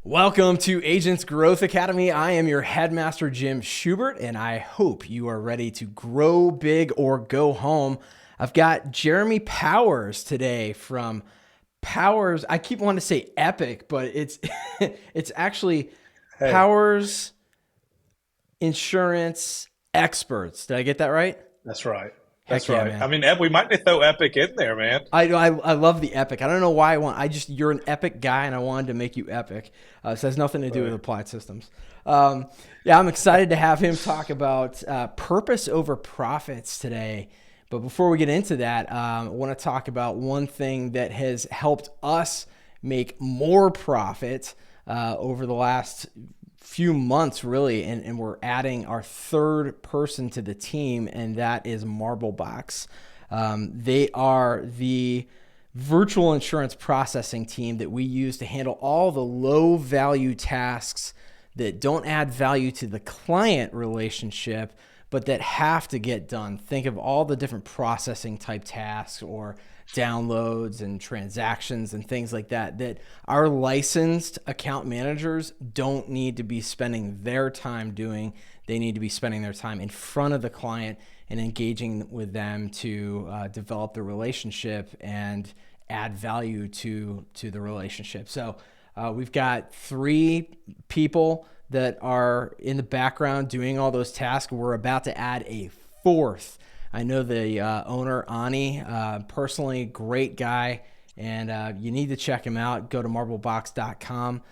Welcome to Agents Growth Academy. I am your headmaster, Jim Schubert, and I hope you are ready to grow big or go home. I've got Jeremy Powers today from Powers. I keep wanting to say Epic, but it's it's actually Hey, Powers Insurance Experts. Did I get that right? that's right. Heck That's yeah, right. man. I mean, we might need to throw Epic in there, man. I love the epic. I don't know why you're an epic guy and I wanted to make you epic. So it has nothing to do with Right. applied systems. Yeah, I'm excited to have him talk about purpose over profits today. But before we get into that, I want to talk about one thing that has helped us make more profit over the last few months, really. And we're adding our third person to the team, and that is Marblebox. They are the virtual insurance processing team that we use to handle all the low value tasks that don't add value to the client relationship, but that have to get done. Think of all the different processing type tasks or downloads and transactions and things like that that our licensed account managers don't need to be spending their time doing. They need to be spending their time in front of the client and engaging with them to develop the relationship and add value to the relationship. So we've got three people that are in the background doing all those tasks. We're about to add a fourth. I know the owner, Ani, personally, great guy, and you need to check him out. Go to marblebox.com.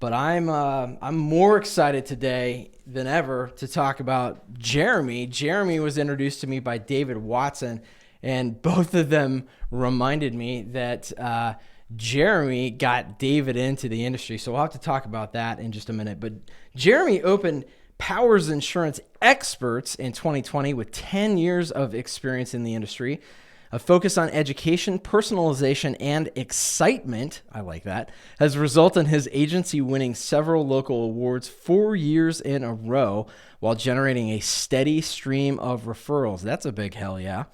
But I'm more excited today than ever to talk about Jeremy. Jeremy was introduced to me by David Watson, and both of them reminded me that Jeremy got David into the industry. So we'll have to talk about that in just a minute. But Jeremy opened Powers Insurance Experts in 2020 with 10 years of experience in the industry. A focus on education, personalization, and excitement, I like that, has resulted in his agency winning several local awards 4 years in a row while generating a steady stream of referrals. That's a big hell yeah.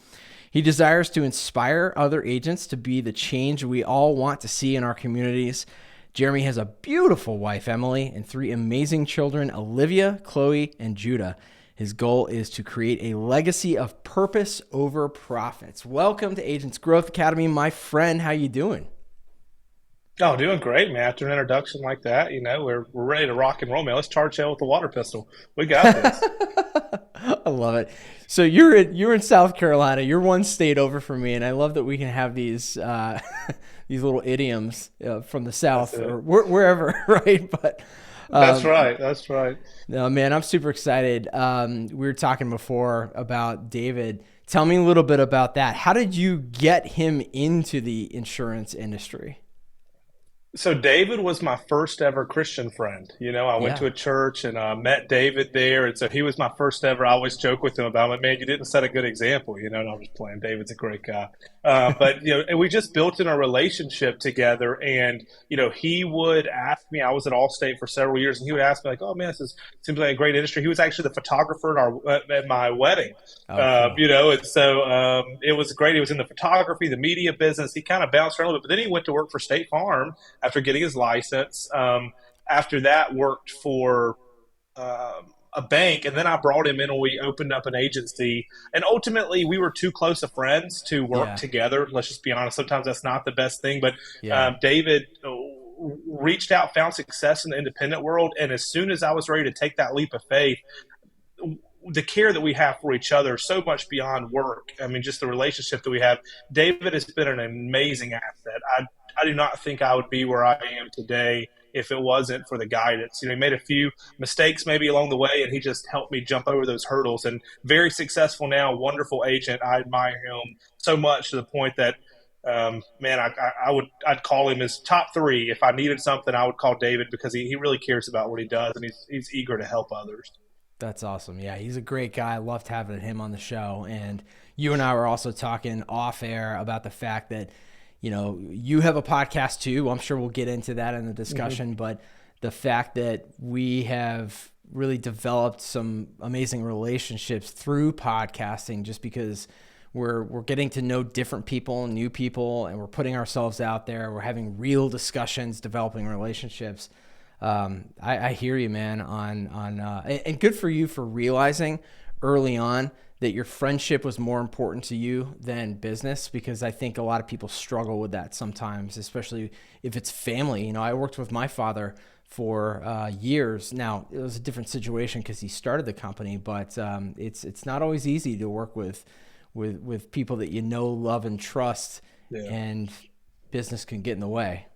He desires to inspire other agents to be the change we all want to see in our communities. Jeremy has a beautiful wife, Emily, and three amazing children, Olivia, Chloe, and Judah. His goal is to create a legacy of purpose over profits. Welcome to Agents Growth Academy, my friend. How you doing? Oh, doing great, man. After an introduction like that, we're ready to rock and roll, man. Let's charge hell with the water pistol. We got this. I love it. So you're in South Carolina. You're one state over from me, and I love that we can have these these little idioms from the That's South or it. wherever, right? But That's um, right. That's right. no, man, I'm super excited. We were talking before about David. Tell me a little bit about that. How did you get him into the insurance industry? So David was my first ever Christian friend. I went Yeah. to a church and met David there, and so he was my first ever. I always joke with him about, I'm like, man, you didn't set a good example, and I'm just playing. David's a great guy, but and we just built in a relationship together. And he would ask me. I was at Allstate for several years, and he would ask me like, "Oh man, this seems like a great industry." He was actually the photographer at my wedding. Oh, cool. And so it was great. He was in the photography, the media business. He kind of bounced around a little bit, but then he went to work for State Farm after getting his license. After that, worked for a bank, and then I brought him in and we opened up an agency. And ultimately, we were too close of friends to work Yeah. together. Let's just be honest. Sometimes that's not the best thing, but Yeah. David reached out, found success in the independent world, and as soon as I was ready to take that leap of faith, the care that we have for each other so much beyond work. I mean, just the relationship that we have. David has been an amazing asset. I do not think I would be where I am today if it wasn't for the guidance. He made a few mistakes maybe along the way, and he just helped me jump over those hurdles. And very successful now, wonderful agent. I admire him so much to the point that man, I'd call him his top three. If I needed something, I would call David because he really cares about what he does, and he's eager to help others. That's awesome. Yeah, he's a great guy. I loved having him on the show. And you and I were also talking off air about the fact that, you have a podcast too. I'm sure we'll get into that in the Mm-hmm. discussion, but the fact that we have really developed some amazing relationships through podcasting just because we're getting to know different people, new people, and we're putting ourselves out there. We're having real discussions, developing relationships. I hear you, man. And good for you for realizing early on that your friendship was more important to you than business, because I think a lot of people struggle with that sometimes, especially if it's family. I worked with my father for years. Now it was a different situation because he started the company, but it's not always easy to work with people that love, and trust, Yeah. and business can get in the way.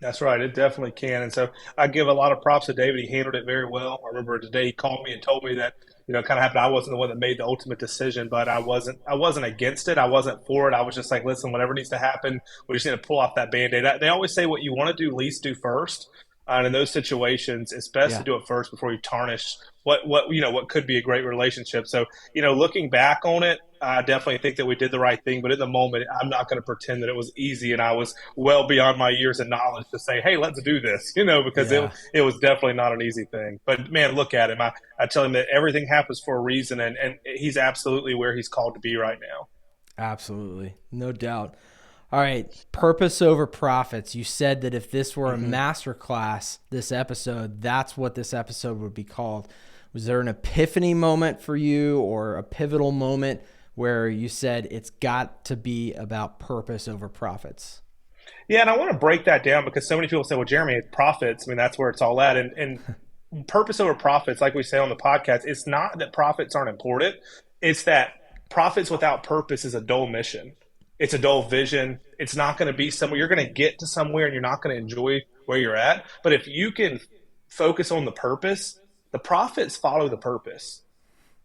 That's right. It definitely can. And so I give a lot of props to David. He handled it very well. I remember today he called me and told me that, kind of happened. I wasn't the one that made the ultimate decision, but I wasn't against it. I wasn't for it. I was just like, listen, whatever needs to happen, we just need to pull off that Band-Aid. They always say what you want to do least, do first. And in those situations, it's best to Yeah. do it first before you tarnish what could be a great relationship. So, looking back on it, I definitely think that we did the right thing. But in the moment, I'm not going to pretend that it was easy and I was well beyond my years of knowledge to say, hey, let's do this, because it, Yeah. it was definitely not an easy thing. But man, look at him. I tell him that everything happens for a reason, and he's absolutely where he's called to be right now. Absolutely. No doubt. All right. Purpose over profits. You said that if this were a Mm-hmm. master class, this episode, that's what this episode would be called. Was there an epiphany moment for you, or a pivotal moment where you said it's got to be about purpose over profits? Yeah, and I want to break that down because so many people say, well, Jeremy, profits, I mean, that's where it's all at. And purpose over profits, like we say on the podcast, it's not that profits aren't important. It's that profits without purpose is a dull mission. It's a dull vision. It's not going to be somewhere. You're going to get to somewhere and you're not going to enjoy where you're at. But if you can focus on the purpose, the profits follow the purpose.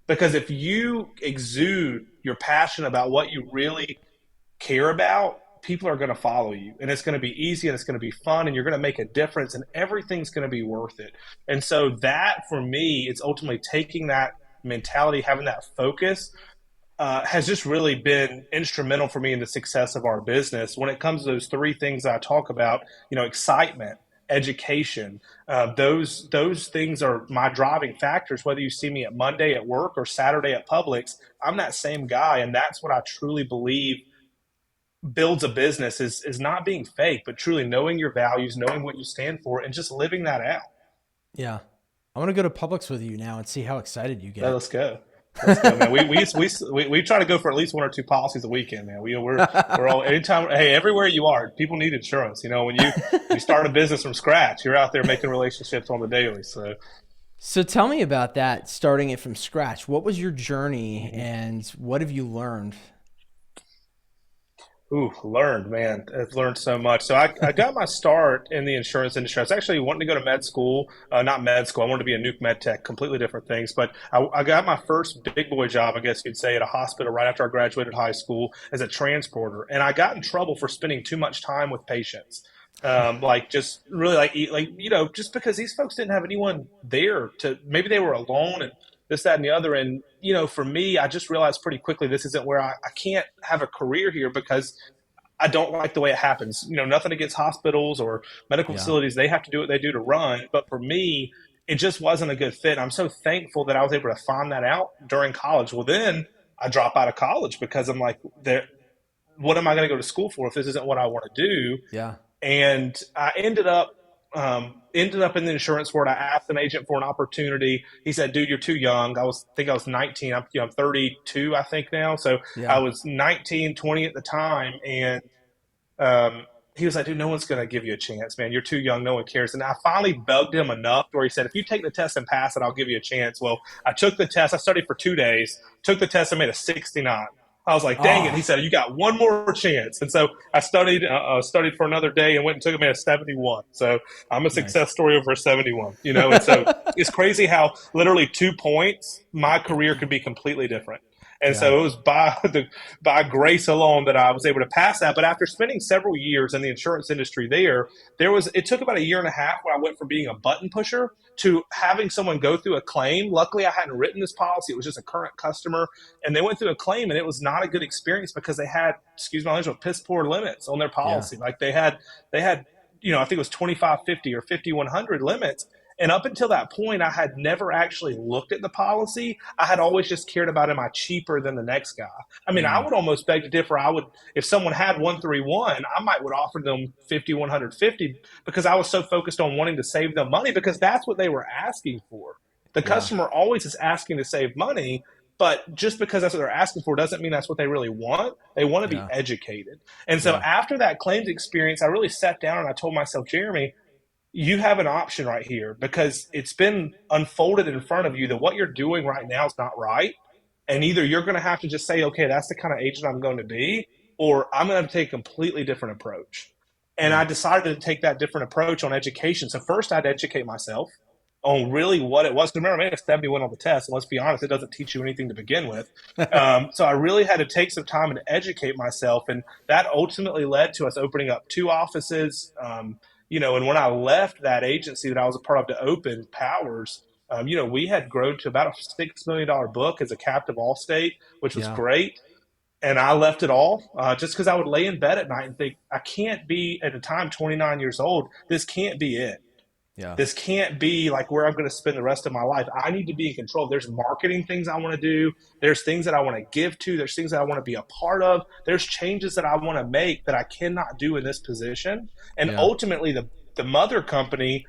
Because if you exude your passion about what you really care about, people are going to follow you, and it's going to be easy, and it's going to be fun, and you're going to make a difference, and everything's going to be worth it. And so that for me, it's ultimately taking that mentality, having that focus, has just really been instrumental for me in the success of our business. When it comes to those three things I talk about, excitement, education, those things are my driving factors. Whether you see me at Monday at work or Saturday at Publix, I'm that same guy, and that's what I truly believe builds a business is not being fake, but truly knowing your values, knowing what you stand for, and just living that out. Yeah. I want to go to Publix with you now and see how excited you get. Let's go. Let's go, man. We try to go for at least one or two policies a weekend, man. We're all anytime. Hey, everywhere you are, people need insurance. When you start a business from scratch, you're out there making relationships on the daily. So So tell me about that, starting it from scratch. What was your journey, mhm. and what have you learned? Ooh, learned, man. I've learned so much. So I got my start in the insurance industry. I was actually wanting to go to med school, not med school. I wanted to be a nuke med tech, completely different things. But I got my first big boy job, I guess you'd say, at a hospital right after I graduated high school as a transporter. And I got in trouble for spending too much time with patients. Like just really just because these folks didn't have anyone there to, maybe they were alone and this, that, and the other. And, for me, I just realized pretty quickly this isn't where I can't have a career here because I don't like the way it happens. Nothing against hospitals or medical Yeah. facilities. They have to do what they do to run. But for me, it just wasn't a good fit. I'm so thankful that I was able to find that out during college. Well, then I drop out of college because I'm like, what am I going to go to school for if this isn't what I want to do? Yeah. And I ended up in the insurance world. I asked an agent for an opportunity. He said, "Dude, you're too young." I think I was 19. I'm 32, I think now. So I Yeah. was 19, 20 at the time, and um, he was like, dude, no one's going to give you a chance, man. You're too young. No one cares. And I finally bugged him enough where he said, if you take the test and pass it, I'll give you a chance. Well, I took the test. I studied for 2 days, took the test and made a 69. I was like, dang it. He Oh, said, you got one more chance. And so I studied for another day and went and took it, made a 71. So I'm a nice. success story over a 71. And so it's crazy how literally 2 points, my career could be completely different. And Yeah. so it was by grace alone that I was able to pass that. But after spending several years in the insurance industry it took about a year and a half where I went from being a button pusher to having someone go through a claim. Luckily, I hadn't written this policy. It was just a current customer. And they went through a claim, and it was not a good experience because they had, excuse my language, piss poor limits on their Yeah. policy. Like they had, I think it was 2550 or 5100 limits. And up until that point, I had never actually looked at the policy. I had always just cared about, am I cheaper than the next guy? I mean, I Mm, would almost beg to differ. I would, if someone had 131, I might would offer them 50, 150, because I was so focused on wanting to save them money, because that's what they were asking for. The yeah. customer always is asking to save money, but just because that's what they're asking for doesn't mean that's what they really want. They want to be Yeah. educated. And so Yeah. after that claims experience, I really sat down and I told myself, Jeremy, you have an option right here, because it's been unfolded in front of you that what you're doing right now is not right. And either you're going to have to just say, okay, that's the kind of agent I'm going to be, or I'm going to take a completely different approach. And Mm, I decided to take that different approach on education. So first I'd educate myself on really what it was. Remember, I made a 71 on the test, and let's be honest, it doesn't teach you anything to begin with. So I really had to take some time and educate myself, and that ultimately led to us opening up 2 offices. And when I left that agency that I was a part of to open Powers, we had grown to about a $6 million book as a captive Allstate, which was yeah. great. And I left it all just because I would lay in bed at night and think, I can't be, at the time, 29 years old. This can't be it. Yeah. This can't be like where I'm going to spend the rest of my life. I need to be in control. There's marketing things I want to do. There's things that I want to give to. There's things that I want to be a part of. There's changes that I want to make that I cannot do in this position. And Yeah. ultimately, the mother company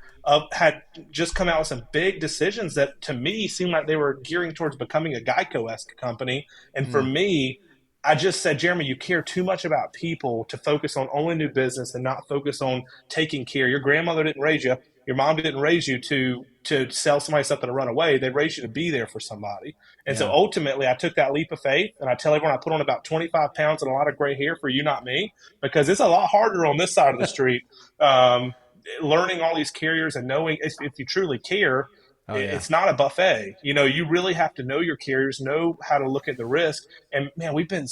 had just come out with some big decisions that to me seemed like they were gearing towards becoming a Geico-esque company. And for Mm, me, I just said, Jeremy, you care too much about people to focus on only new business and not focus on taking care. Your grandmother didn't raise you. Your mom didn't raise you to sell somebody something to run away. They raised you to be there for somebody. And so yeah. ultimately, I took that leap of faith, and I tell everyone I put on about 25 pounds and a lot of gray hair for you, not me, because it's a lot harder on this side of the street. Um, Learning all these carriers and knowing if you truly care, Oh yeah. it's not a buffet. You really have to know your carriers, know how to look at the risk. And man, we've been,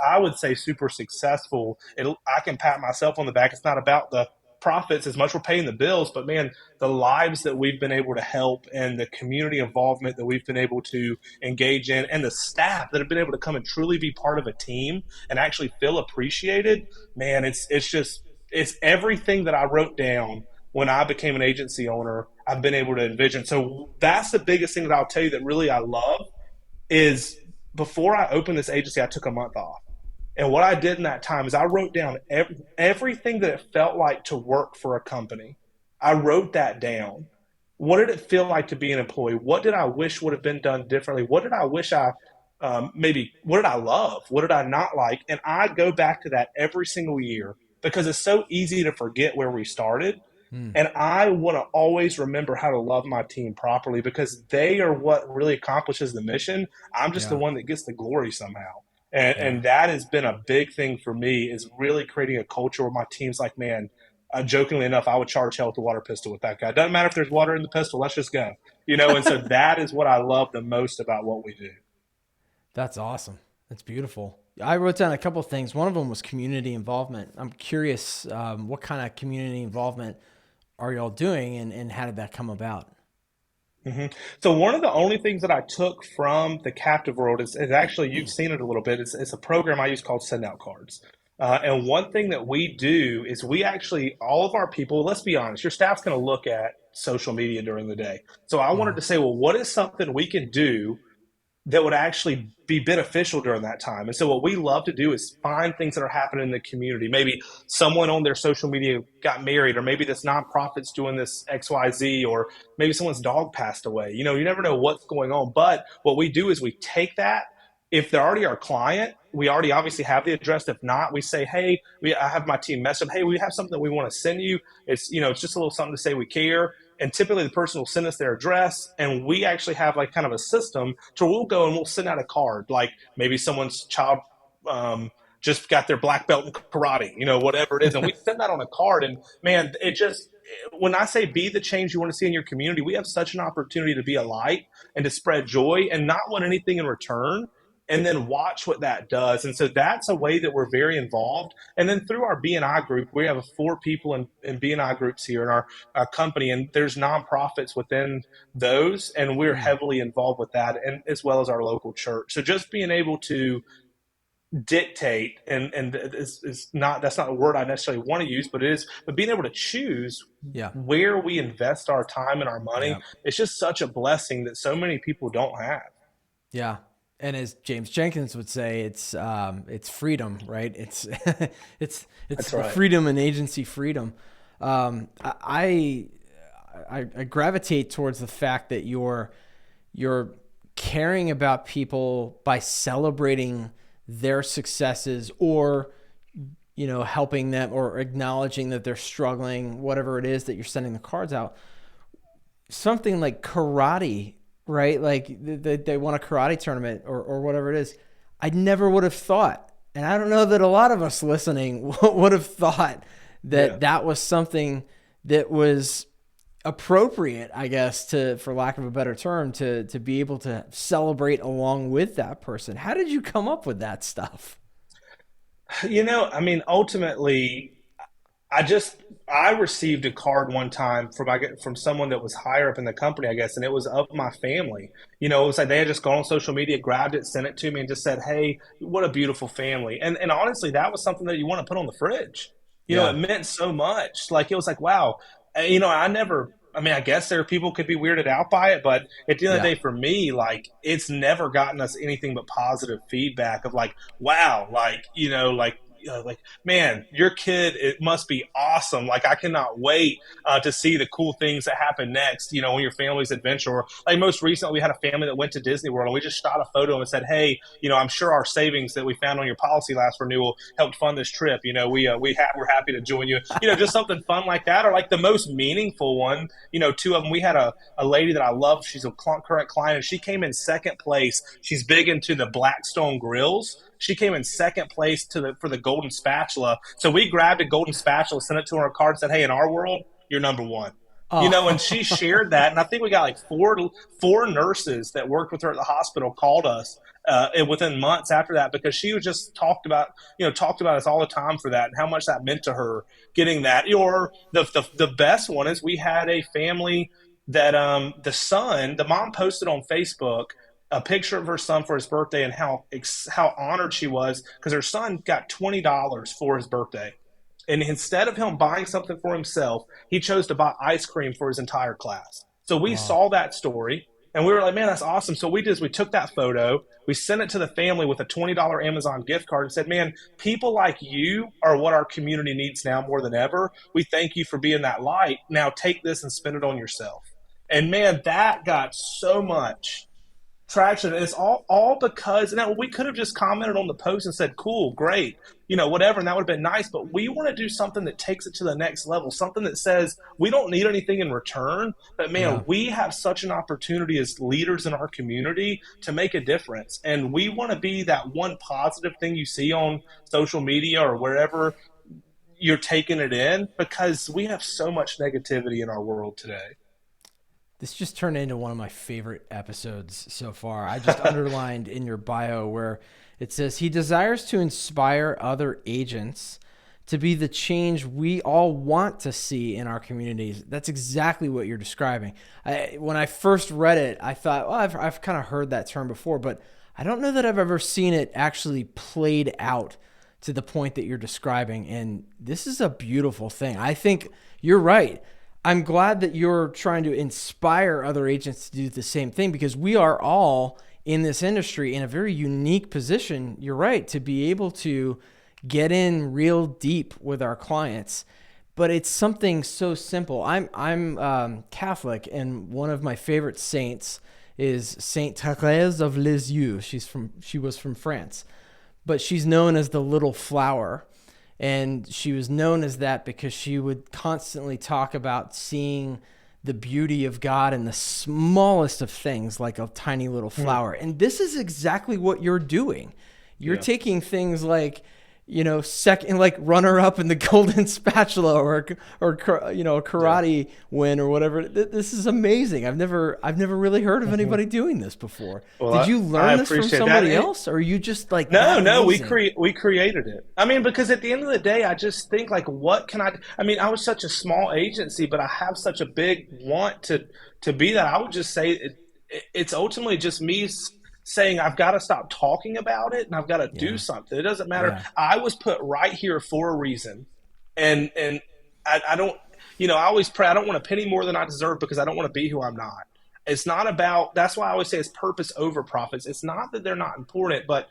I would say, super successful. I can pat myself on the back. It's not about the profits as much. We're paying the bills, but man, the lives that we've been able to help and the community involvement that we've been able to engage in, and the staff that have been able to come and truly be part of a team and actually feel appreciated, man, it's everything that I wrote down when I became an agency owner. I've been able to envision. So that's the biggest thing that I'll tell you that really I love is, before I opened this agency, I took a month off. And what I did in that time is I wrote down everything that it felt like to work for a company. I wrote that down. What did it feel like to be an employee? What did I wish would have been done differently? What did I wish what did I love? What did I not like? And I go back to that every single year, because it's so easy to forget where we started. Mm, And I want to always remember how to love my team properly, because they are what really accomplishes the mission. I'm just the yeah. one that gets the glory somehow. And, Yeah. and that has been a big thing for me, is really creating a culture where my team's like, man, jokingly enough, I would charge hell with a water pistol with that guy. Doesn't matter if there's water in the pistol, let's just go. And so that is what I love the most about what we do. That's awesome. That's beautiful. I wrote down a couple of things. One of them was community involvement. I'm curious, what kind of community involvement are y'all doing, and how did that come about? hmm So one of the only things that I took from the captive world is actually, you've seen it a little bit. It's a program I use called Send Out Cards. And one thing that we do is we actually, all of our people, let's be honest, your staff's going to look at social media during the day. So I wanted Mm, to say, well, what is something we can do that would actually be beneficial during that time? And so what we love to do is find things that are happening in the community. Maybe someone on their social media got married, or maybe this nonprofit's doing this XYZ, or maybe someone's dog passed away. You never know what's going on. But what we do is we take that. If they're already our client, we already obviously have the address. If not, we say, hey, I have my team mess up. Hey, we have something that we want to send you. It's just a little something to say we care. And typically the person will send us their address, and we actually have like kind of a system to where we'll go and we'll send out a card. Like maybe someone's child um, just got their black belt in karate, whatever it is. And we send that on a card. And man, when I say be the change you want to see in your community, we have such an opportunity to be a light and to spread joy and not want anything in return, and then watch what that does. And so that's a way that we're very involved. And then through our BNI group, we have 4 people in BNI groups here in our company, and there's nonprofits within those, and we're mm, heavily involved with that, and as well as our local church. So just being able to dictate, and is not, that's not a word I necessarily want to use, but it is, but being able to choose Yeah. where we invest our time and our money, Yeah. it's just such a blessing that so many people don't have. Yeah. And as James Jenkins would say, it's freedom, right? It's it's That's the right. freedom and agency freedom. I gravitate towards the fact that you're caring about people by celebrating their successes, or helping them, or acknowledging that they're struggling, whatever it is that you're sending the cards out. Something like karate, right? Like they won a karate tournament, or whatever it is. I never would have thought, and I don't know that a lot of us listening would have thought Yeah. that that was something that was appropriate, I guess, to, for lack of a better term, to be able to celebrate along with that person. How did you come up with that stuff? I mean, ultimately, I just I received a card one time from someone that was higher up in the company, I guess, and it was of my family. It was like they had just gone on social media, grabbed it, sent it to me, and just said, "Hey, what a beautiful family." And honestly, that was something that you want to put on the fridge. It Yeah, meant so much. Like it was like, wow. I never. I mean, I guess there are people could be weirded out by it, but at the end of the yeah, day, for me, like it's never gotten us anything but positive feedback of like, wow, like man, your kid, it must be awesome. Like, I cannot wait to see the cool things that happen next, on your family's adventure. Like, most recently, we had a family that went to Disney World, and we just shot a photo and said, hey, I'm sure our savings that we found on your policy last renewal helped fund this trip. We're happy to join you. Just something fun like that. Or like the most meaningful one, two of them. We had a lady that I love. She's a current client, and she came in second place. She's big into the Blackstone grills. She came in second place for the golden spatula. So we grabbed a golden spatula, sent it to her a card, and said, "Hey, in our world, you're number one." And she oh, shared that, and I think we got like four nurses that worked with her at the hospital called us and within months after that, because she was just talked about us all the time for that and how much that meant to her getting that. Or the best one is we had a family that the mom posted on Facebook a picture of her son for his birthday, and how honored she was because her son got $20 for his birthday. And instead of him buying something for himself, he chose to buy ice cream for his entire class. So we wow, saw that story, and we were like, man, that's awesome. So we took that photo, we sent it to the family with a $20 Amazon gift card, and said, man, people like you are what our community needs now more than ever. We thank you for being that light. Now take this and spend it on yourself. And man, that got so much traction. It's all because now we could have just commented on the post and said, "Cool, great, whatever," and that would have been nice. But we want to do something that takes it to the next level, something that says we don't need anything in return. But man, yeah. we have such an opportunity as leaders in our community to make a difference, and we want to be that one positive thing you see on social media or wherever you're taking it in, because we have so much negativity in our world today. This just turned into one of my favorite episodes so far. I just underlined in your bio where it says he desires to inspire other agents to be the change we all want to see in our communities. That's exactly what you're describing. When I first read it, I thought, well, I've kind of heard that term before, but I don't know that I've ever seen it actually played out to the point that you're describing. And this is a beautiful thing. I think you're right. I'm glad that you're trying to inspire other agents to do the same thing, because we are all in this industry in a very unique position. You're right, to be able to get in real deep with our clients. But it's something so simple. I'm Catholic, and one of my favorite saints is Saint Thérèse of Lisieux. She was from France, but she's known as the Little Flower. And she was known as that because she would constantly talk about seeing the beauty of God in the smallest of things, like a tiny little Mm, flower. And this is exactly what you're doing. You're yeah. taking things like, second, like runner up in the golden spatula, or a Yeah. karate win or whatever. This is amazing. I've never really heard of Mhm. anybody doing this before. Well, Did you I learn this from appreciate that. somebody else, or are you just like No, that no, amazing? we created it. I mean, because at the end of the day, I just think like, what can I? I mean, I was such a small agency, but I have such a big want to be that. I would just say it's ultimately just me saying I've got to stop talking about it and I've got to do Yeah. something. It doesn't matter. Yeah. I was put right here for a reason, and I don't, I always pray I don't want a penny more than I deserve because I don't want to be who I'm not. It's not about. That's why I always say it's purpose over profits. It's not that they're not important, but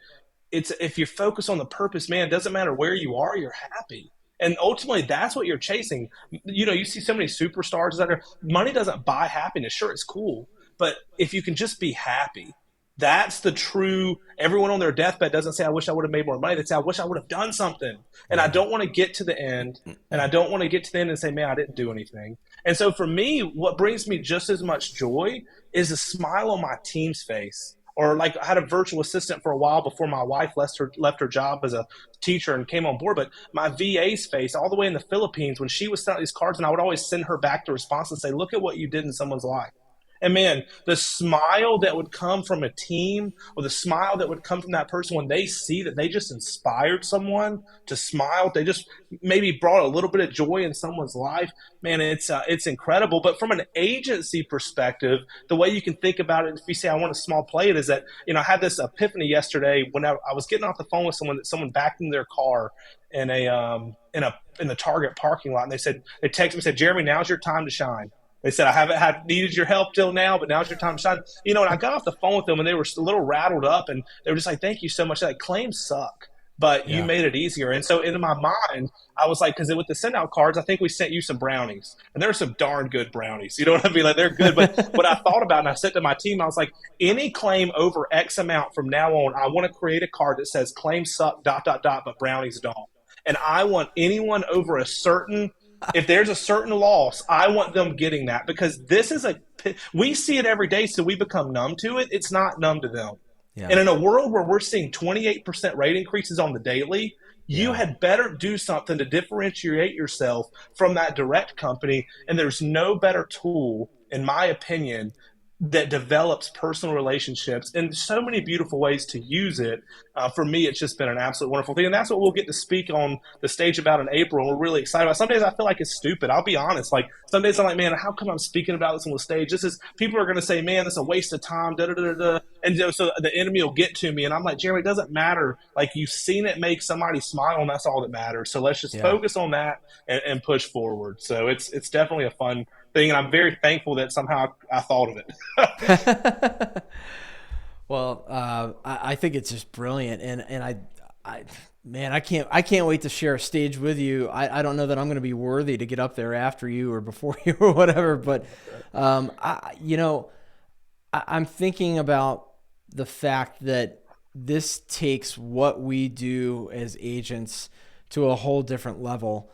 it's if you focus on the purpose, man, it doesn't matter where you are, you're happy. And ultimately, that's what you're chasing. You see so many superstars that are money doesn't buy happiness. Sure, it's cool, but if you can just be happy, that's the true. Everyone on their deathbed doesn't say, "I wish I would have made more money." They say, "I wish I would have done something." And I Yeah. don't want to get to the end, and I don't want to get to the end and say, "Man, I didn't do anything." And so for me, what brings me just as much joy is a smile on my team's face. Or like I had a virtual assistant for a while before my wife left her job as a teacher and came on board. But my VA's face, all the way in the Philippines, when she was sent these cards, and I would always send her back the response and say, "Look at what you did in someone's life." And man, the smile that would come from a team or the smile that would come from that person when they see that they just inspired someone to smile, they just maybe brought a little bit of joy in someone's life. Man, it's incredible. But from an agency perspective, the way you can think about it, if you say I want a small plate, is that I had this epiphany yesterday when I was getting off the phone with someone that someone backed in their car in the Target parking lot, and they texted me and said, "Jeremy, now's your time to shine." They said, "I haven't had needed your help till now, but now's your time to shine." And I got off the phone with them and they were a little rattled up and they were just like, "Thank you so much." Like, claims suck, but you Yeah. made it easier. And so in my mind, I was like, because with the send out cards, I think we sent you some brownies and they're some darn good brownies. You know what I mean? Like, they're good. But what I thought about, and I said to my team, I was like, any claim over X amount from now on, I want to create a card that says claims suck, dot, dot, dot, but brownies don't. And I want anyone over a certain if there's a certain loss, I want them getting that because we see it every day, so we become numb to it. It's not numb to them. Yeah. And in a world where we're seeing 28% rate increases on the daily, you Yeah. had better do something to differentiate yourself from that direct company. And there's no better tool, in my opinion, that develops personal relationships in so many beautiful ways to use it. For me, it's just been an absolute wonderful thing. And that's what we'll get to speak on the stage about in April. And we're really excited about it. Some days I feel like it's stupid. I'll be honest. Like some days I'm like, man, how come I'm speaking about this on the stage? People are going to say, man, this is a waste of time. Da, da, da, da. And so the enemy will get to me. And I'm like, Jeremy, it doesn't matter. Like you've seen it make somebody smile and that's all that matters. So let's just Yeah. focus on that and push forward. So it's definitely a fun thing. And I'm very thankful that somehow I thought of it. Well, I think it's just brilliant, and man, I can't wait to share a stage with you. I don't know that I'm going to be worthy to get up there after you or before you or whatever, but I'm thinking about the fact that this takes what we do as agents to a whole different level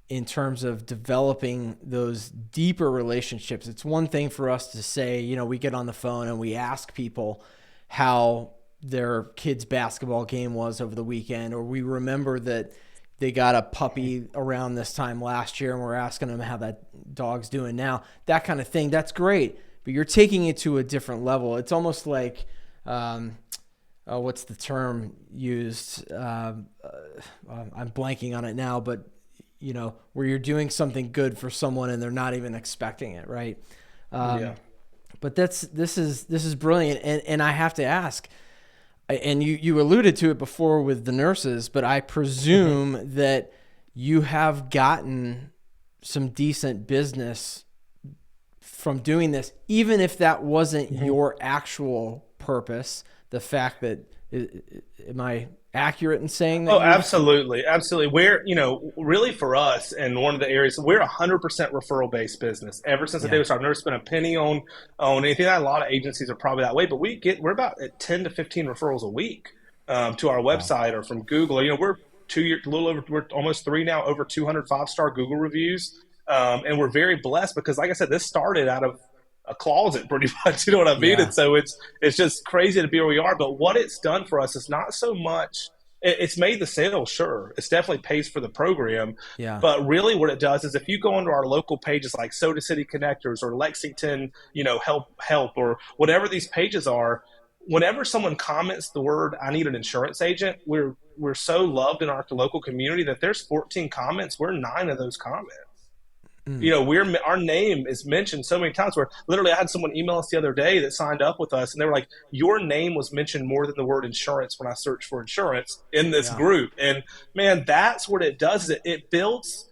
in terms of developing those deeper relationships. It's one thing for us to say, we get on the phone and we ask people how their kid's basketball game was over the weekend, or we remember that they got a puppy around this time last year and we're asking them how that dog's doing now. That kind of thing. That's great. But you're taking it to a different level. It's almost like, what's the term used? I'm blanking on it now, but where you're doing something good for someone and they're not even expecting it, right? Yeah. But this is brilliant, and I have to ask, and you alluded to it before with the nurses, but I presume that you have gotten some decent business from doing this, even if that wasn't your actual purpose. The fact that, am I accurate in saying that? Oh, absolutely, absolutely. We're, really for us, and one of the areas we're 100% referral based business. Ever since the day Yeah. we started, I've never spent a penny on anything. A lot of agencies are probably that way, but we're about at 10 to 15 referrals a week to our Wow. website or from Google. We're 2 years, a little over, we're almost three now, over 200 5-star Google reviews, and we're very blessed because, like I said, this started out of a closet pretty much. You know what I mean? Yeah. And so it's just crazy to be where we are. But what it's done for us is not so much it's made the sale, sure. It's definitely pays for the program. Yeah. But really what it does is if you go into our local pages like Soda City Connectors or Lexington, help or whatever these pages are, whenever someone comments the word I need an insurance agent, we're so loved in our local community that there's 14 comments. We're 9 of those comments. You know, our name is mentioned so many times where literally I had someone email us the other day that signed up with us and they were like, your name was mentioned more than the word insurance when I searched for insurance in this Yeah. group. And man, that's what it does. It builds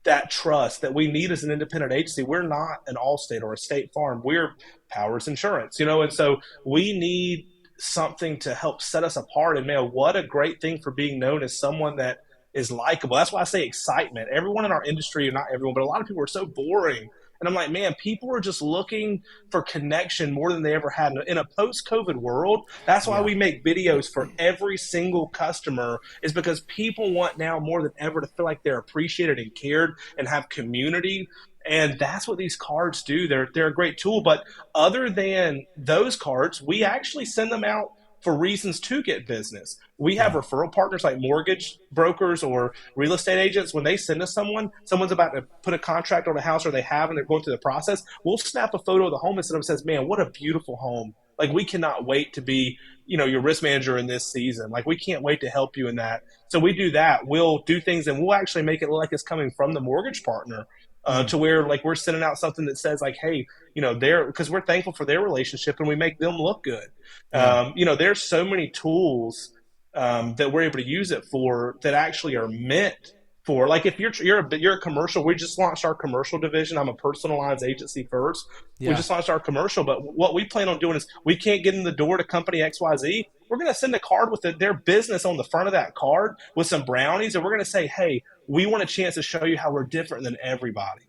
that trust that we need as an independent agency. We're not an Allstate or a State Farm. We're Powers Insurance, you know, and so we need something to help set us apart. And man, what a great thing for being known as someone that is likable. That's why I say excitement. Everyone in our industry, or not everyone, but a lot of people are so boring. And I'm like, man, people are just looking for connection more than they ever had in a post-COVID world. That's why Yeah. we make videos for every single customer, is because people want now more than ever to feel like they're appreciated and cared and have community. And that's what these cards do. They're a great tool. But other than those cards, we actually send them out for reasons to get business. We have Yeah. referral partners like mortgage brokers or real estate agents. When they send us someone's about to put a contract on a house, or they have, and they're going through the process, we'll snap a photo of the home and send them, says, man, what a beautiful home. Like, we cannot wait to be, you know, your risk manager in this season. Like, we can't wait to help you in that. So we do that. We'll do things, and we'll actually make it look like it's coming from the mortgage partner, Mm. to where like we're sending out something that says like, hey, you know, they're, because we're thankful for their relationship and we make them look good. Yeah. You know, there's so many tools that we're able to use it for that actually are meant for, like, if you're a commercial. We just launched our commercial division. I'm a personal lines agency first. We Yeah. just launched our commercial, but what we plan on doing is, we can't get in the door to company XYZ. We're going to send a card with their business on the front of that card with some brownies, and we're going to say, hey, we want a chance to show you how we're different than everybody.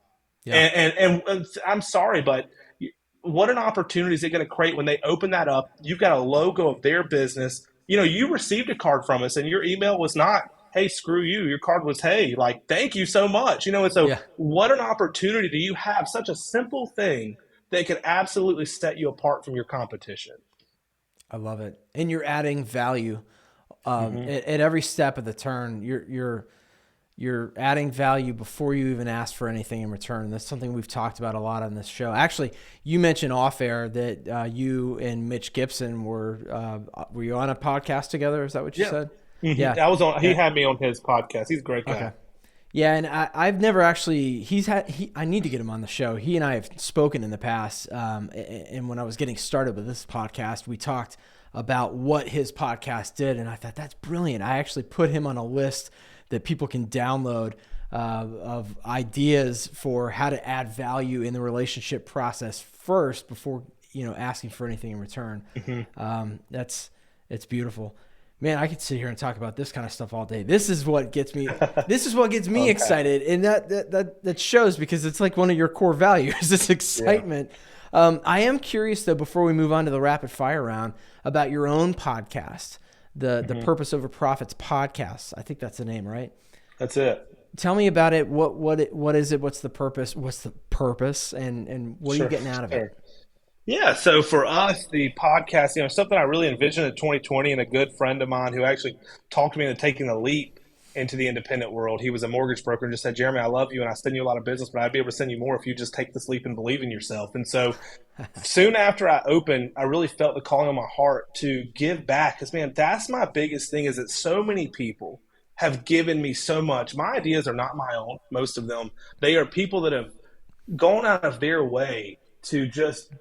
Yeah. And I'm sorry, but what an opportunity is it going to create when they open that up? You've got a logo of their business. You know, you received a card from us, and your email was not, hey, screw you. Your card was, hey, like, thank you so much. You know, and so Yeah. what an opportunity do you have? Such a simple thing that can absolutely set you apart from your competition. I love it. And you're adding value Mm-hmm. at every step of the turn. You're adding value before you even ask for anything in return. That's something we've talked about a lot on this show. Actually, you mentioned off air that you and Mitch Gibson were you on a podcast together? Is that what you Yeah. said? Mm-hmm. Yeah. I was on. He Yeah. had me on his podcast. He's a great guy. Okay. Yeah, and I've never actually. I need to get him on the show. He and I have spoken in the past, and when I was getting started with this podcast, we talked about what his podcast did, and I thought that's brilliant. I actually put him on a list that people can download of ideas for how to add value in the relationship process first before asking for anything in return. Mm-hmm. It's beautiful. Man, I could sit here and talk about this kind of stuff all day. This is what gets me. This is what gets me Okay. excited, and that shows, because it's like one of your core values. This excitement. Yeah. I am curious though, before we move on to the rapid fire round, about your own podcast, the Purpose Over Profits podcast. I think that's the name, right? That's it. Tell me about it. What is it? What's the purpose? What's the purpose? And what are you getting out of it? Yeah, so for us, the podcast, you know, something I really envisioned in 2020, and a good friend of mine who actually talked me into taking the leap into the independent world. He was a mortgage broker and just said, Jeremy, I love you and I send you a lot of business, but I'd be able to send you more if you just take this leap and believe in yourself. And so soon after I opened, I really felt the calling on my heart to give back, because, man, that's my biggest thing, is that so many people have given me so much. My ideas are not my own, most of them. They are people that have gone out of their way to just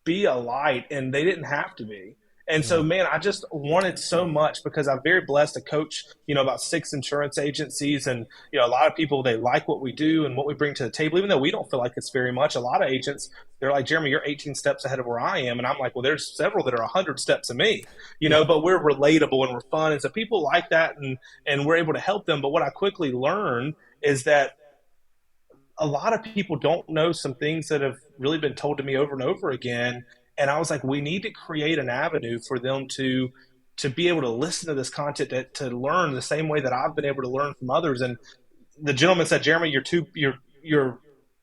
be a light, and they didn't have to be. And so, Yeah. man, I just wanted so much, because I'm very blessed to coach, you know, about 6 insurance agencies. And, you know, a lot of people, they like what we do and what we bring to the table, even though we don't feel like it's very much. A lot of agents, they're like, Jeremy, you're 18 steps ahead of where I am. And I'm like, well, there's several that are 100 steps of me, you know, but we're relatable and we're fun. And so people like that, and we're able to help them. But what I quickly learned is that a lot of people don't know some things that have really been told to me over and over again. And I was like, we need to create an avenue for them to be able to listen to this content, to learn the same way that I've been able to learn from others. And the gentleman said, Jeremy, you're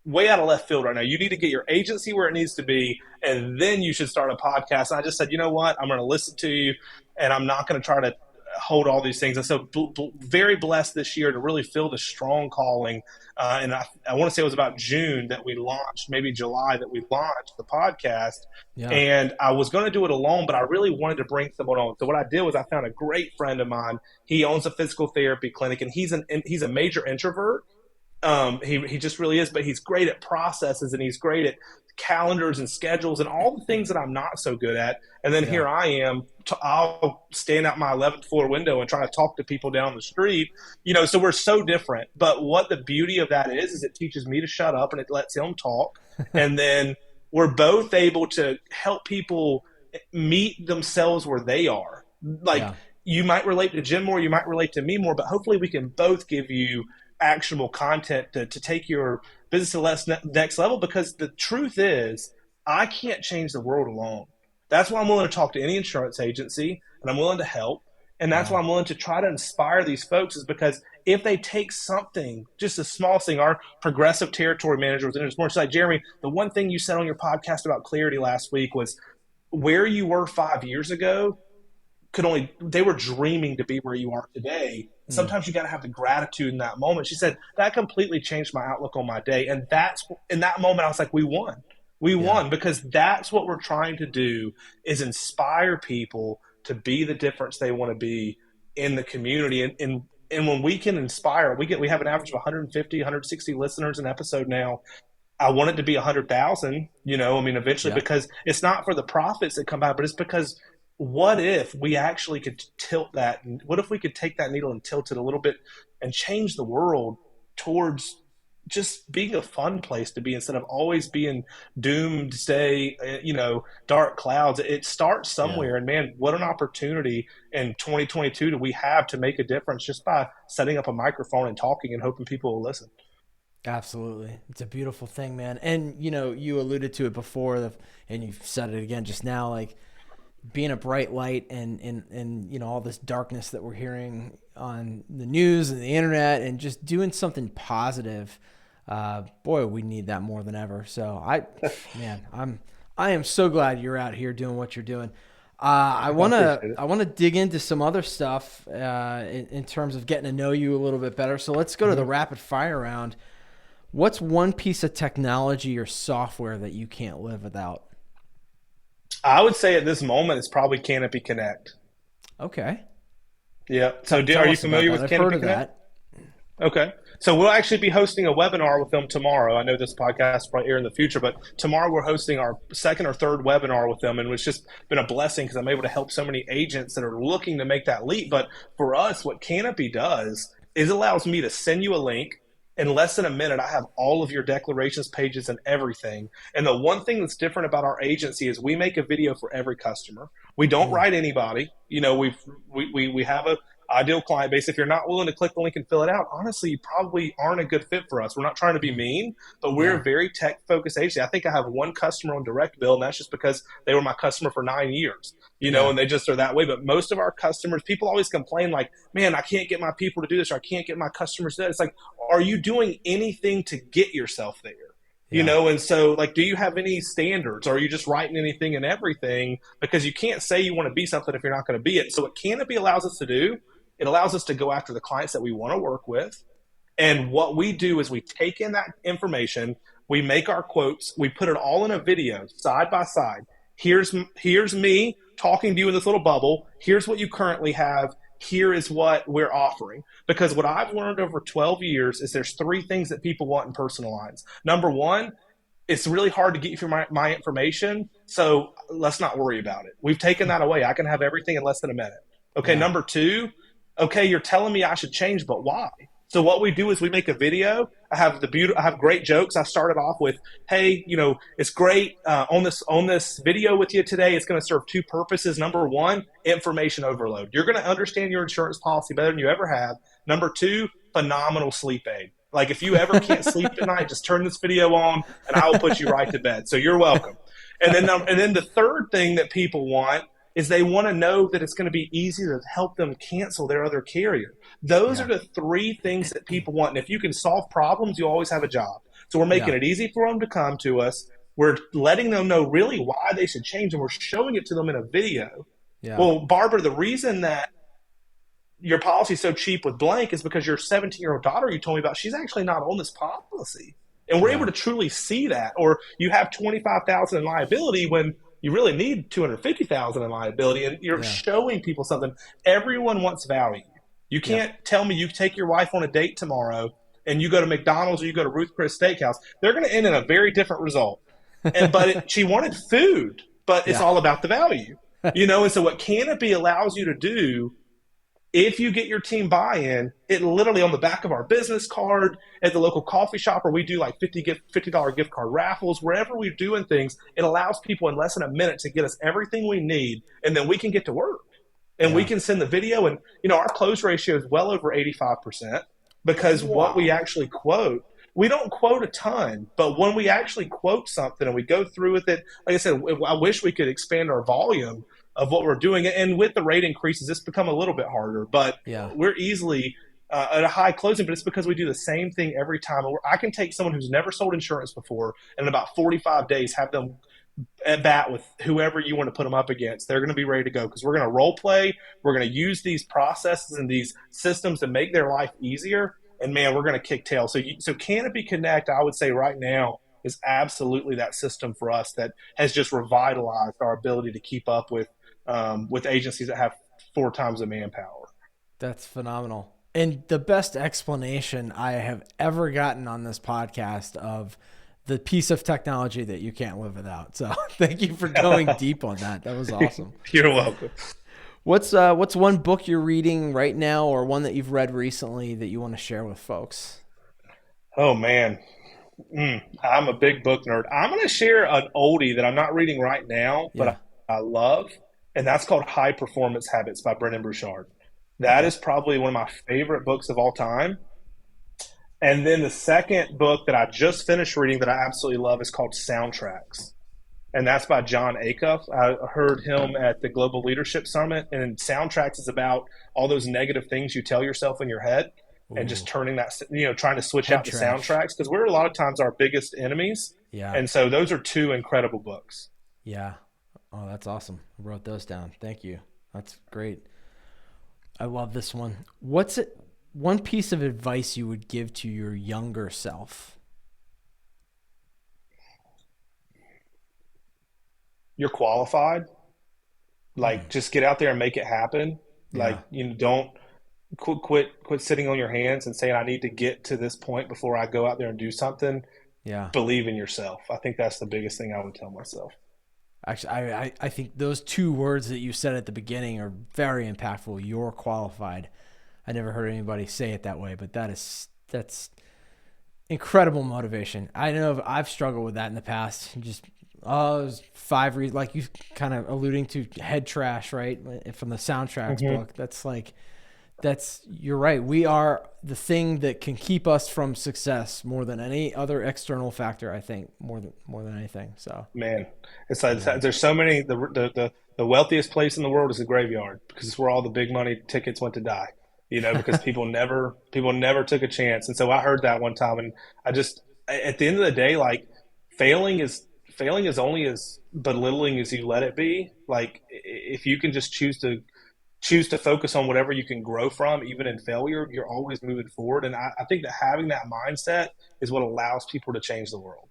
way out of left field right now. You need to get your agency where it needs to be, and then you should start a podcast. And I just said, you know what? I'm going to listen to you, and I'm not going to try to hold all these things. And so very blessed this year to really feel the strong calling. And I want to say it was about June that we launched, maybe July, that we launched the podcast. Yeah. And I was going to do it alone, but I really wanted to bring someone on. So what I did was I found a great friend of mine. He owns a physical therapy clinic, and he's a major introvert. He just really is, but he's great at processes and he's great at calendars and schedules and all the things that I'm not so good at. And then Yeah. here I am, I'll stand out my 11th floor window and try to talk to people down the street, so we're so different. But what the beauty of that is it teaches me to shut up and it lets him talk. And then we're both able to help people meet themselves where they are. Like, Yeah. you might relate to Jim more, you might relate to me more, but hopefully we can both give you actionable content to take your business to the next level. Because the truth is, I can't change the world alone. That's why I'm willing to talk to any insurance agency and I'm willing to help. And that's Yeah. why I'm willing to try to inspire these folks, is because if they take something, just a small thing, our progressive territory manager was in this morning. She's like, Jeremy, the one thing you said on your podcast about clarity last week was where you were 5 years ago they were dreaming to be where you are today. Mm. Sometimes you got to have the gratitude in that moment. She said that completely changed my outlook on my day. And that's in that moment, I was like, we won. We Yeah. won, because that's what we're trying to do, is inspire people to be the difference they want to be in the community. And when we can inspire, we have an average of 150, 160 listeners an episode now. I want it to be 100,000, eventually, Yeah. because it's not for the profits that come out, but it's because what if we actually could tilt that? What if we could take that needle and tilt it a little bit and change the world towards just being a fun place to be, instead of always being doomsday, dark clouds. It starts Yeah. somewhere. And man, what an opportunity in 2022 do we have to make a difference just by setting up a microphone and talking and hoping people will listen. Absolutely. It's a beautiful thing, man. And, you alluded to it before, and you've said it again just now, like being a bright light and all this darkness that we're hearing on the news and the internet, and just doing something positive. Boy, we need that more than ever. So I am so glad you're out here doing what you're doing. I I want to appreciate it. I want to dig into some other stuff in terms of getting to know you a little bit better. So let's go to the Mm-hmm. rapid fire round. What's one piece of technology or software that you can't live without? I would say at this moment it's probably Canopy Connect. Okay. Yeah. So Tell are you us about familiar that. with I've heard Canopy of Connect? that. Okay. So we'll actually be hosting a webinar with them tomorrow. I know this podcast will probably air in the future, but tomorrow we're hosting our second or third webinar with them. And it's just been a blessing because I'm able to help so many agents that are looking to make that leap. But for us, what Canopy does is allows me to send you a link. In less than a minute, I have all of your declarations pages and everything. And the one thing that's different about our agency is we make a video for every customer. We don't Mm, write anybody. We have a ideal client base. If you're not willing to click the link and fill it out, honestly, you probably aren't a good fit for us. We're not trying to be mm, mean, but we're yeah. a very tech focused agency. I think I have one customer on direct bill, and that's just because they were my customer for 9 years, Yeah. and they just are that way. But most of our customers, people always complain like, man, I can't get my people to do this, or I can't get my customers to do that. It's like, are you doing anything to get yourself there? Yeah. And so, like, do you have any standards? Or are you just writing anything and everything? Because you can't say you want to be something if you're not going to be it. So what Canopy allows us to do, it allows us to go after the clients that we want to work with. And what we do is we take in that information, we make our quotes, we put it all in a video side by side. Here's me talking to you in this little bubble. Here's what you currently have. Here is what we're offering. Because what I've learned over 12 years is there's three things that people want in personal lines. Number one, it's really hard to get you my information, so let's not worry about it. We've taken that away. I can have everything in less than a minute. Okay, Yeah. number two, okay, you're telling me I should change, but why? So what we do is we make a video. I have great jokes. I started off with, "Hey, it's great on this video with you today. It's going to serve two purposes. Number one, information overload. You're going to understand your insurance policy better than you ever have. Number two, phenomenal sleep aid. Like if you ever can't sleep at night, just turn this video on, and I will put you right to bed. So you're welcome." And then the third thing that people want is they want to know that it's going to be easy to help them cancel their other carrier. Those are Yeah. the three things that people want. And if you can solve problems, you always have a job. So we're making Yeah. it easy for them to come to us. We're letting them know really why they should change, and we're showing it to them in a video. Yeah. Well, Barbara, the reason that your policy is so cheap with blank is because your 17-year-old daughter you told me about, she's actually not on this policy. And we're able Yeah. to truly see that. Or you have 25,000 in liability when you really need 250,000 in liability, and you're Yeah. showing people something. Everyone wants value. You Yep. can't tell me you take your wife on a date tomorrow and you go to McDonald's or you go to Ruth Chris Steakhouse, they're going to end in a very different result. She wanted food, but it's Yeah. all about the value, you know. And so what Canopy allows you to do, if you get your team buy-in, it literally on the back of our business card at the local coffee shop, or we do like $50 gift card raffles, wherever we're doing things, it allows people in less than a minute to get us everything we need, and then we can get to work. And we Yeah. can send the video, and our close ratio is well over 85% because what we Wow. actually quote, we don't quote a ton, but when we actually quote something and we go through with it, like I said, I wish we could expand our volume of what we're doing. And with the rate increases, it's become a little bit harder, but Yeah. we're easily at a high closing, but it's because we do the same thing every time. I can take someone who's never sold insurance before and in about 45 days have them at bat with whoever you want to put them up against. They're going to be ready to go because we're going to role play. We're going to use these processes and these systems to make their life easier. And man, we're going to kick tail. So Canopy Connect, I would say right now, is absolutely that system for us that has just revitalized our ability to keep up with agencies that have 4 times the manpower. That's phenomenal. And the best explanation I have ever gotten on this podcast of the piece of technology that you can't live without. So thank you for going deep on that. That was awesome. You're welcome. What's one book you're reading right now, or one that you've read recently that you want to share with folks? Oh man, I'm a big book nerd. I'm going to share an oldie that I'm not reading right now, but Yeah. I love, and that's called High Performance Habits by Brendan Burchard. That Okay. is probably one of my favorite books of all time. And then the second book that I just finished reading that I absolutely love is called Soundtracks. And that's by John Acuff. I heard him at the Global Leadership Summit, and Soundtracks is about all those negative things you tell yourself in your head and just Ooh, turning that, trying to switch head out the trash. soundtracks because we're a lot of times our biggest enemies. Yeah. And so those are two incredible books. Yeah. Oh, that's awesome. I wrote those down. Thank you. That's great. I love this one. What's it? One piece of advice you would give to your younger self? You're qualified. Hmm. Like, just get out there and make it happen. Yeah. Like, don't quit sitting on your hands and saying, I need to get to this point before I go out there and do something. Yeah. Believe in yourself. I think that's the biggest thing I would tell myself. Actually, I think those two words that you said at the beginning are very impactful. You're qualified. I never heard anybody say it that way, but that's incredible motivation. I know I've struggled with that in the past. Just it was 5 reasons, like you kind of alluding to head trash, right? From the soundtracks Mm-hmm. book. You're right. We are the thing that can keep us from success more than any other external factor. I think more than anything. So Man, it's like yeah, there's so many. The wealthiest place in the world is the graveyard because it's where all the big money tickets went to die. Because people never took a chance. And so I heard that one time, and I just at the end of the day, like failing is failing is only as belittling as you let it be. Like if you can just choose to focus on whatever you can grow from, even in failure, you're always moving forward. And I think that having that mindset is what allows people to change the world.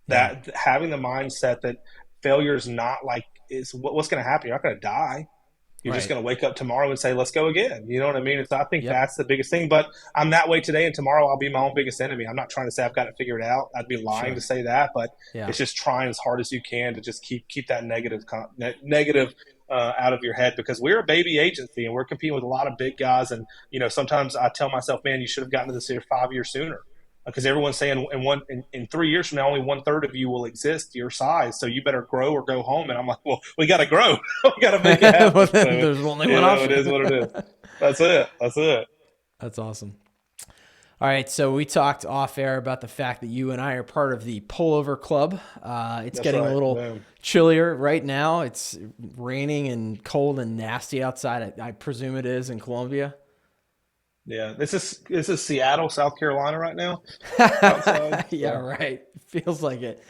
yeah, That having the mindset that failure is not like is what's going to happen. You're not going to die. You're just right, going to wake up tomorrow and say, let's go again. You know what I mean? I think yep, that's the biggest thing. But I'm that way today, and tomorrow I'll be my own biggest enemy. I'm not trying to say I've got it figured out. I'd be lying to sure, say that, but yeah, it's just trying as hard as you can to just keep that negative out of your head because we're a baby agency and we're competing with a lot of big guys. And sometimes I tell myself, man, you should have gotten to this here 5 years sooner because everyone's saying in 3 years from now only 1/3 of you will exist your size, so you better grow or go home. And I'm like, well, we got to grow. We got to make it well, happen. then So there's only one it option. is what it is. That's it. That's awesome. All right, so we talked off air about the fact that you and I are part of the Pullover Club. It's That's getting a right. little Boom. chillier right now. It's raining and cold and nasty outside. I presume it is in Colombia. Yeah, this is Seattle, South Carolina right now outside. Yeah, So right. Feels like it.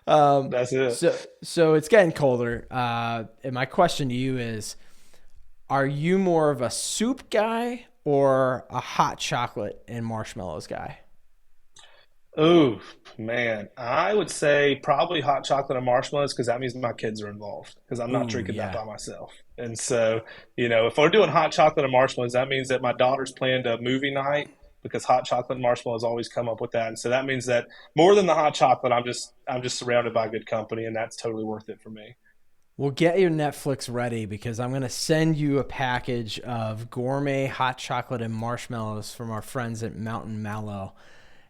Um, that's it. so it's getting colder. And my question to you is, are you more of a soup guy or a hot chocolate and marshmallows guy? Oh man, I would say probably hot chocolate and marshmallows because that means my kids are involved because I'm not Ooh, drinking that yeah. by myself. And so, if we're doing hot chocolate and marshmallows, that means that my daughter's planned a movie night because hot chocolate and marshmallows always come up with that. And so that means that more than the hot chocolate, I'm just surrounded by good company, and that's totally worth it for me. Well, get your Netflix ready because I'm going to send you a package of gourmet hot chocolate and marshmallows from our friends at Mountain Mallow.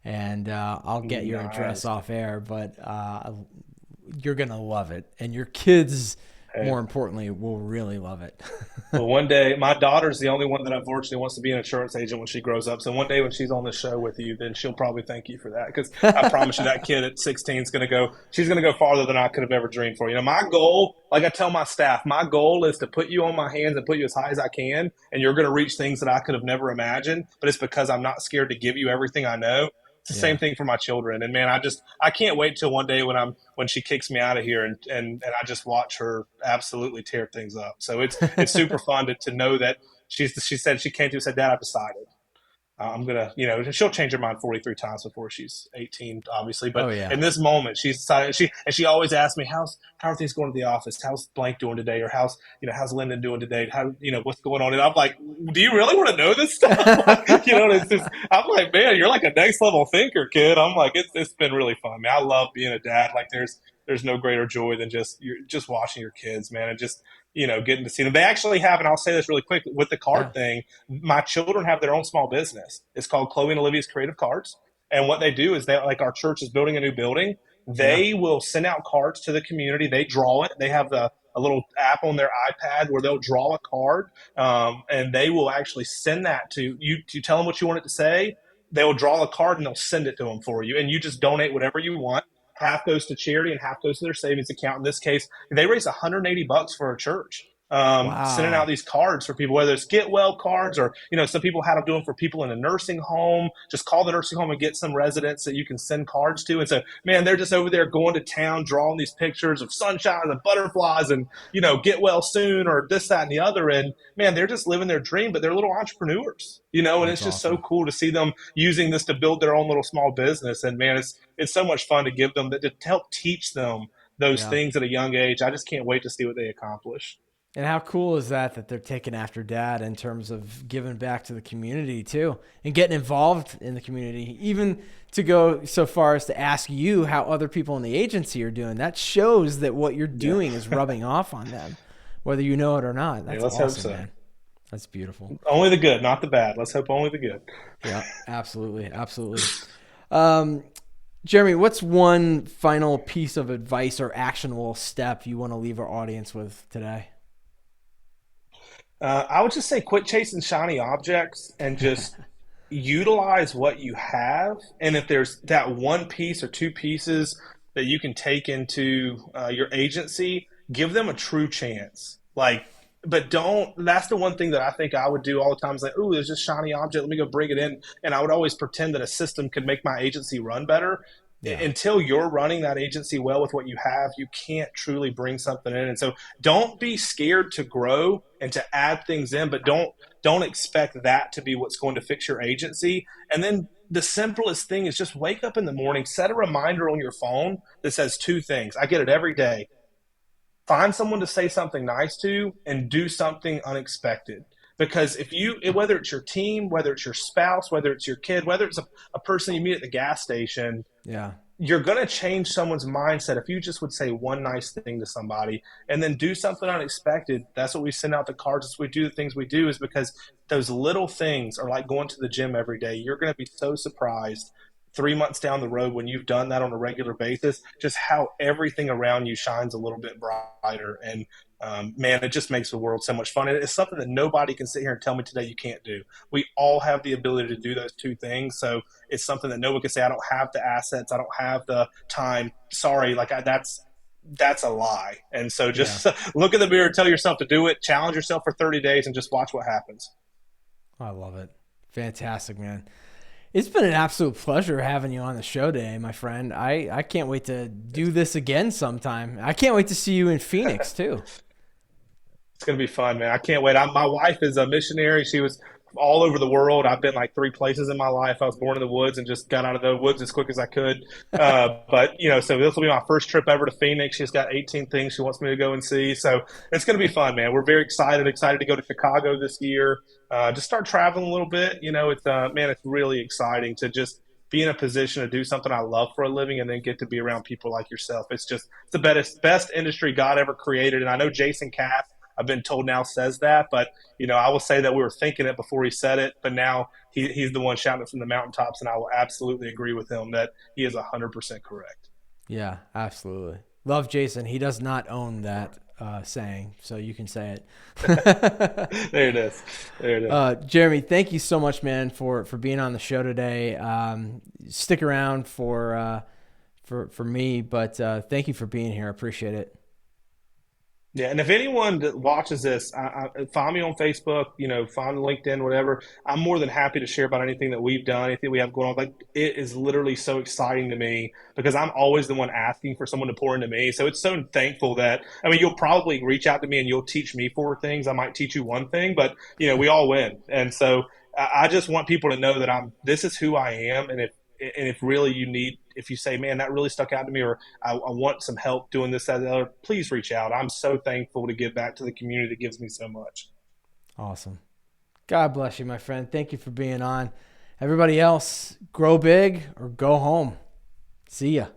And I'll get your address Nice. off air, but you're going to love it. And your kids, Hey, more importantly, will really love it. well, one day, my daughter's the only one that unfortunately wants to be an insurance agent when she grows up. So one day when she's on the show with you, then she'll probably thank you for that. Because I promise you, that kid at 16 is going to go. She's going to go farther than I could have ever dreamed for. My goal, like I tell my staff, my goal is to put you on my hands and put you as high as I can, and you're going to reach things that I could have never imagined. But it's because I'm not scared to give you everything I know. It's the same Yeah. thing for my children. And man, I can't wait till one day when she kicks me out of here and I just watch her absolutely tear things up. So it's super fun to know that she said she came to and said, Dad, I've decided. I'm gonna, she'll change her mind 43 times before she's 18, obviously. But Oh, yeah. in this moment, she's decided. She always asks me, how are things going to the office? How's blank doing today? Or how's Lyndon doing today? What's going on? And I'm like, do you really want to know this stuff? It's just, I'm like, man, you're like a next level thinker, kid. I'm like, it's been really fun, man. I love being a dad. Like, there's no greater joy than just watching your kids, man, and just getting to see them. They actually have, and I'll say this really quick with the card Yeah. thing. My children have their own small business. It's called Chloe and Olivia's Creative Cards. And what they do is like our church is building a new building. Yeah. They will send out cards to the community. They draw it. They have a little app on their iPad where they'll draw a card, and they will actually send that to you. You tell them what you want it to say. They will draw a card and they'll send it to them for you. And you just donate whatever you want. Half goes to charity and half goes to their savings account. In this case, they raised $180 for a church, sending out Wow. these cards for people, whether it's get well cards or some people had them doing for people in a nursing home. Just call the nursing home and get some residents that you can send cards to. And so, man, they're just over there going to town, drawing these pictures of sunshine and butterflies, and get well soon or this, that, and the other. And man, they're just living their dream, but they're little entrepreneurs. And That's it's just so awesome. cool to see them using this to build their own little small business. And man, it's so much fun to give them that, to help teach them those Yeah. things at a young age. I just can't wait to see what they accomplish. And how cool is that they're taking after dad in terms of giving back to the community too and getting involved in the community, even to go so far as to ask you how other people in the agency are doing. That shows that what you're Yeah. doing is rubbing off on them, whether you know it or not. Yeah, That's let's hope awesome, so. man. That's beautiful. Only the good, not the bad. Let's hope only the good. Yeah, absolutely. Absolutely. Um, Jeremy, what's one final piece of advice or actionable step you want to leave our audience with today? I would just say quit chasing shiny objects and just utilize what you have. And if there's that one piece or two pieces that you can take into your agency, give them a true chance. Like, but don't. That's the one thing that I think I would do all the time is like, oh, there's this shiny object. Let me go bring it in. And I would always pretend that a system could make my agency run better. Yeah. Until you're running that agency well with what you have, you can't truly bring something in. And so don't be scared to grow and to add things in, but don't expect that to be what's going to fix your agency. And then the simplest thing is just wake up in the morning, set a reminder on your phone that says two things. I get it every day. Find someone to say something nice to and do something unexpected. Because whether it's your team, whether it's your spouse, whether it's your kid, whether it's a person you meet at the gas station, Yeah. you're going to change someone's mindset if you just would say one nice thing to somebody and then do something unexpected. That's what we send out the cards. As we do the things we do is because those little things are like going to the gym every day. You're going to be so surprised 3 months down the road when you've done that on a regular basis, just how everything around you shines a little bit brighter. And man, it just makes the world so much fun. And it's something that nobody can sit here and tell me today you can't do. We all have the ability to do those two things. So it's something that no one can say, I don't have the assets, I don't have the time. Sorry, that's a lie. And so Yeah. just look in the mirror, tell yourself to do it, challenge yourself for 30 days, and just watch what happens. I love it. Fantastic, man. It's been an absolute pleasure having you on the show today, my friend. I can't wait to do this again sometime. I can't wait to see you in Phoenix too. It's going to be fun, man. I can't wait. My wife is a missionary. She was all over the world. I've been like three places in my life. I was born in the woods and just got out of the woods as quick as I could. But so this will be my first trip ever to Phoenix. She's got 18 things she wants me to go and see. So it's going to be fun, man. We're very excited to go to Chicago this year. Just start traveling a little bit. It's man, it's really exciting to just be in a position to do something I love for a living and then get to be around people like yourself. It's the best industry God ever created. And I know Jason Katz, I've been told now says that, but I will say that we were thinking it before he said it, but now he's the one shouting it from the mountaintops, and I will absolutely agree with him that he is 100% correct. Yeah, absolutely. Love Jason. He does not own that saying, so you can say it. There it is. There it is. Jeremy, thank you so much, man, for being on the show today. Stick around for me, but thank you for being here. I appreciate it. Yeah, and if anyone that watches this, find me on Facebook, find LinkedIn, whatever. I'm more than happy to share about anything that we've done, anything we have going on. Like it is literally so exciting to me because I'm always the one asking for someone to pour into me. So it's so thankful that you'll probably reach out to me and you'll teach me four things. I might teach you one thing, but we all win. And so I just want people to know that this is who I am, and if really if you say, man, that really stuck out to me, or I want some help doing this, that, and the other, please reach out. I'm so thankful to give back to the community that gives me so much. Awesome. God bless you, my friend. Thank you for being on. Everybody else, grow big or go home. See ya.